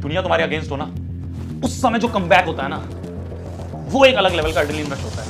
दुनिया तुम्हारे अगेंस्ट हो ना, उस समय जो कमबैक होता है ना, वो एक अलग लेवल का एड्रेनलिन रश होता है।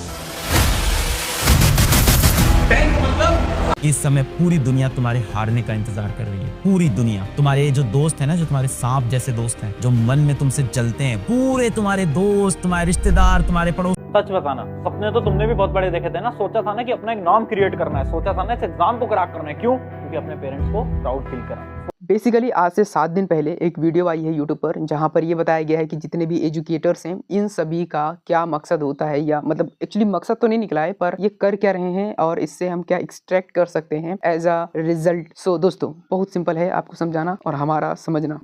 इस समय पूरी दुनिया तुम्हारे हारने का इंतजार कर रही है। पूरी दुनिया, तुम्हारे जो दोस्त है ना, जो तुम्हारे सांप जैसे दोस्त हैं, जो मन में तुमसे जलते हैं, पूरे तुम्हारे दोस्त, तुम्हारे रिश्तेदार, तुम्हारे पड़ोस। सच बताना, सपने तो तुमने भी बहुत बड़े देखे थे ना। सोचा था ना कि अपना एक नाम क्रिएट करना है, सोचा था ना इस एग्जाम को क्रैक करना है। क्यों? क्योंकि अपने पेरेंट्स को प्राउड फील करना। बेसिकली आज से 7 दिन पहले एक वीडियो आई है यूट्यूब पर, जहां पर ये बताया गया है कि जितने भी एजुकेटर्स हैं, इन सभी का क्या मकसद होता है, या मतलब एक्चुअली मकसद तो नहीं निकला है, पर ये कर क्या रहे हैं और इससे हम क्या एक्सट्रैक्ट कर सकते हैं एज अ रिजल्ट। सो दोस्तों, बहुत सिंपल है आपको समझाना और हमारा समझना।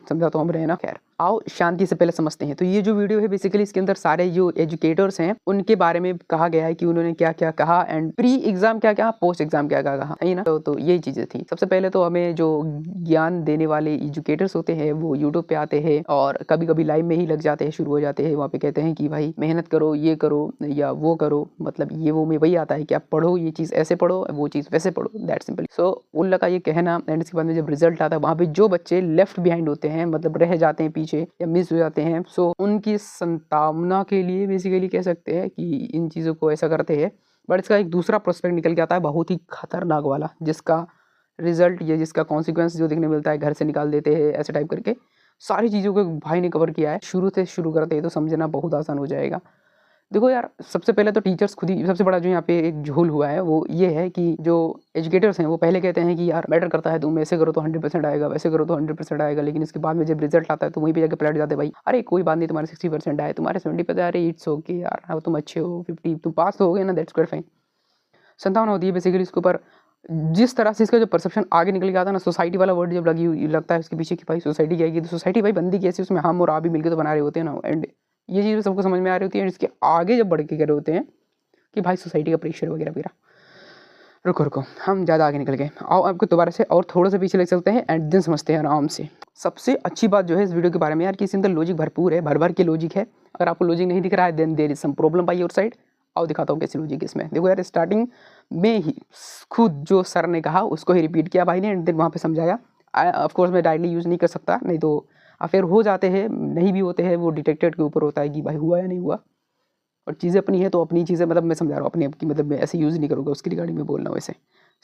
समझा तो हम रहे ना। खैर, आओ शांति से पहले समझते हैं। तो ये जो वीडियो है, बेसिकली इसके अंदर सारे जो एजुकेटर्स हैं उनके बारे में कहा गया है कि उन्होंने क्या क्या कहा, एंड प्री एग्जाम क्या क्या, पोस्ट एग्जाम क्या क्या कहा है ना। तो यही चीजें थी। सबसे पहले तो हमें जो ज्ञान देने वाले एजुकेटर्स होते हैं वो यूट्यूब पे आते हैं और कभी कभी लाइव में ही लग जाते हैं, शुरू हो जाते हैं। वहाँ पे कहते हैं कि भाई मेहनत करो, ये करो या वो करो, मतलब ये वो में वही आता है कि आप पढ़ो, ये चीज़ ऐसे पढ़ो, वो चीज़ वैसे पढ़ो, दैट सिंपल। सो उन लोग का ये कहना, एंड इसके बाद में जब रिजल्ट आता है, वहाँ पे जो बच्चे लेफ्ट बिहाइंड होते हैं, मतलब रह जाते हैं पीछे या मिस हो जाते हैं, सो उनकी संतावना के लिए बेसिकली कह सकते हैं कि इन चीज़ों को ऐसा करते हैं। बट इसका एक दूसरा प्रोस्पेक्ट निकल के आता है, बहुत ही खतरनाक वाला, जिसका रिजल्ट या जिसका कॉन्सिक्वेंस जो देखने मिलता है, घर से निकाल देते हैं ऐसे टाइप करके। सारी चीज़ों को भाई ने कवर किया है। शुरू से शुरू करते हैं तो समझना बहुत आसान हो जाएगा। देखो यार, सबसे पहले तो टीचर्स खुद ही सबसे बड़ा जो यहाँ पे एक झोल हुआ है वो ये है कि जो एजुकेटर्स हैं वो पहले कहते हैं कि यार मैटर करता है, तुम ऐसे करो तो 100% आएगा, वैसे करो तो 100% आएगा। लेकिन इसके बाद में जब रिजल्ट आता है तो वहीं पे जाके पलट जाते हैं, भाई अरे कोई बात नहीं, तुम्हारे 60% आए, तुम्हारे 70% अरे इट्स ओके यार, हाँ तुम अच्छे हो, 50 तुम पास तो हो गए ना, दैट्स गुड फाइन। संतावना होती है बेसिकली इसके ऊपर। जिस तरह से इसका जो परसेप्शन आगे निकल के आता है ना, सोसाइटी वाला वर्ड जब लगता है उसके पीछे कि भाई सोसाइटी क्या है, तो सोसाइटी भाई बंदी कैसी, उसमें हम और आप भी मिलकर तो बना रहे होते हैं ना, एंड ये चीज़ें सबको समझ में आ रही होती है। इसके आगे जब बढ़ के कह रहे होते हैं कि भाई सोसाइटी का प्रेशर वगैरह वगैरह। रुको हम ज़्यादा आगे निकल गए। आओ आपको दोबारा से और थोड़ा सा पीछे लग सकते हैं एंड देन समझते हैं आराम से। सबसे अच्छी बात जो है इस वीडियो के बारे में यार, कि इसके अंदर लॉजिक भरपूर है, भर भर के लॉजिक है। अगर आपको लॉजिक नहीं दिख रहा है then there is some problem by your side. आओ दिखाता हूँ कैसी लॉजिक इसमें। देखो यार, स्टार्टिंग में ही खुद जो सर ने कहा उसको ही रिपीट किया भाई ने, एंड देन वहाँ पे समझाया। ऑफ कोर्स मैं डायरेक्टली यूज़ नहीं कर सकता, नहीं तो अफेयर हो जाते हैं, नहीं भी होते हैं, वो डिटेक्टेड के ऊपर होता है कि भाई हुआ या नहीं हुआ। और चीज़ें अपनी है तो अपनी चीज़ें, मतलब मैं समझा रहा हूँ अपनी आपकी, मतलब मैं ऐसे यूज़ नहीं करूँगा उसकी रिगार्डिंग में बोलना वैसे।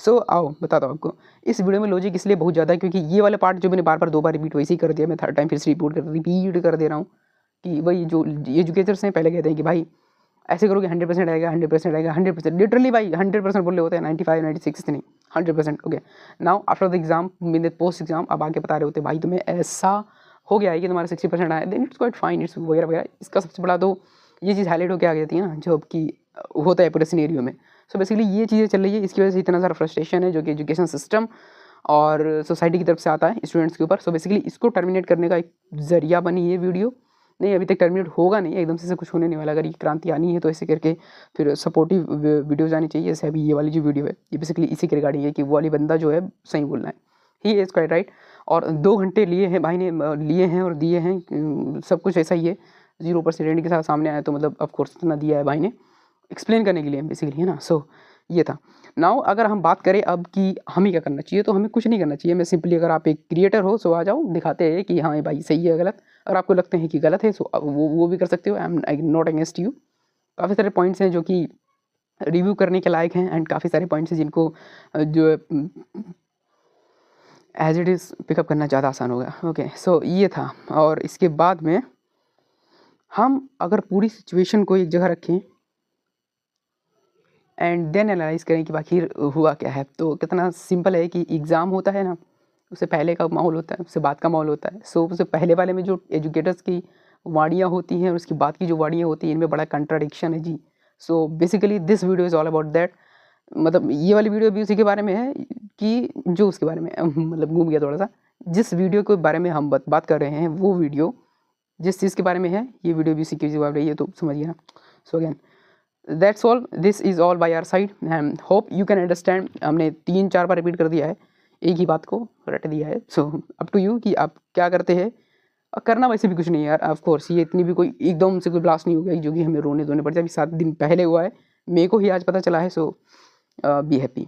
सो आओ बताता हूँ आपको। इस वीडियो में लॉजिक इसलिए बहुत ज़्यादा है क्योंकि ये वाला पार्ट जो मैंने बार बार 2 बार रिपीट वैसे ही कर दिया, मैं थर्ड टाइम फिर से रिपीट कर दे रहा हूँ कि वही जो एजुकेटर्स हैं पहले कहते हैं कि भाई ऐसे करोगे 100% आएगा, 100% आएगा, 100%, लिटरली भाई 100% बोल रहे होते हैं, 95 96 नहीं 100%। Okay, now after the exam mean post exam अब आके बता रहे होते भाई तुम्हें ऐसा हो गया है कि तुम्हारा 60% आया, then it's quite fine, it's वगैरह वगैरह। इसका सबसे बड़ा तो ये चीज़ हाईलाइट होकर आ जाती है ना, जो कि होता है पूरे सिनेरियो में। सो बेसिकली ये चीज़ें चल रही है, इसकी वजह से इतना सारा फ्रस्ट्रेशन है जो कि एजुकेशन सिस्टम और सोसाइटी की तरफ से आता है स्टूडेंट्स के ऊपर। सो बेसिकली इसको टर्मिनेट करने का एक जरिया बनी ये वीडियो। नहीं, अभी तक टर्मिनेट होगा नहीं, एकदम से कुछ होने नहीं वाला। अगर ये क्रांति आनी है तो ऐसे करके फिर सपोर्टिव वीडियोज़ आनी चाहिए। जैसे अभी ये वाली जो वीडियो है ये बेसिकली इसी के रिगार्डिंग है कि वो वाली बंदा जो है सही बोलना है, ही इज़ क्वाइट राइट। और 2 घंटे लिए हैं भाई ने, लिए हैं और दिए हैं, सब कुछ ऐसा ही है। 0% के साथ सामने आया तो मतलब ऑफकोर्स इतना दिया है भाई ने एक्सप्लेन करने के लिए बेसिकली, है ना। सो ये था। नाउ अगर हम बात करें अब कि हमें क्या करना चाहिए, तो हमें कुछ नहीं करना चाहिए। मैं सिंपली, अगर आप एक क्रिएटर हो सो आ जाओ, दिखाते हैं कि हाँ भाई सही है गलत। अगर आपको लगते हैं कि गलत है सो वो भी कर सकते हो। I am not against you. काफ़ी सारे पॉइंट्स हैं जो कि रिव्यू करने के लायक हैं, एंड काफ़ी सारे पॉइंट्स हैं जिनको जो एज इट इज़ पिकअप करना ज़्यादा आसान होगा। ओके, सो ये था। और इसके बाद में हम अगर पूरी सिचुएशन को एक जगह रखें एंड देन एनालाइज करें कि आखिर हुआ क्या है, तो कितना सिंपल है कि एग्ज़ाम होता है ना, उससे पहले का माहौल होता है, उससे बाद का माहौल होता है। सो उससे पहले वाले में जो एजुकेटर्स की वाणियाँ होती हैं और उसकी बाद की जो वाणियाँ होती हैं, इनमें बड़ा कंट्राडिक्शन है जी। So basically this video is all about that. मतलब ये वाली वीडियो भी उसी के बारे में है कि जो उसके बारे में मतलब घूम गया थोड़ा सा। जिस वीडियो के बारे में हम बात कर रहे हैं वो वीडियो जिस चीज़ के बारे में है, ये वीडियो भी उसी की जवाब रही है, तो समझिए ना। So again that's all, this is all by our side and hope you can understand. हमने 3-4 बार रिपीट कर दिया है, एक ही बात को रट दिया है। सो अप टू यू कि आप क्या करते हैं। और करना वैसे भी कुछ नहीं है यार, ऑफ कोर्स ये इतनी भी कोई एकदम से कोई ब्लास्ट नहीं हो गया जो कि हमें रोने धोने पड़ जाए। अभी 7 दिन पहले हुआ है, मेरे को ही आज पता चला है। सो बी हैप्पी।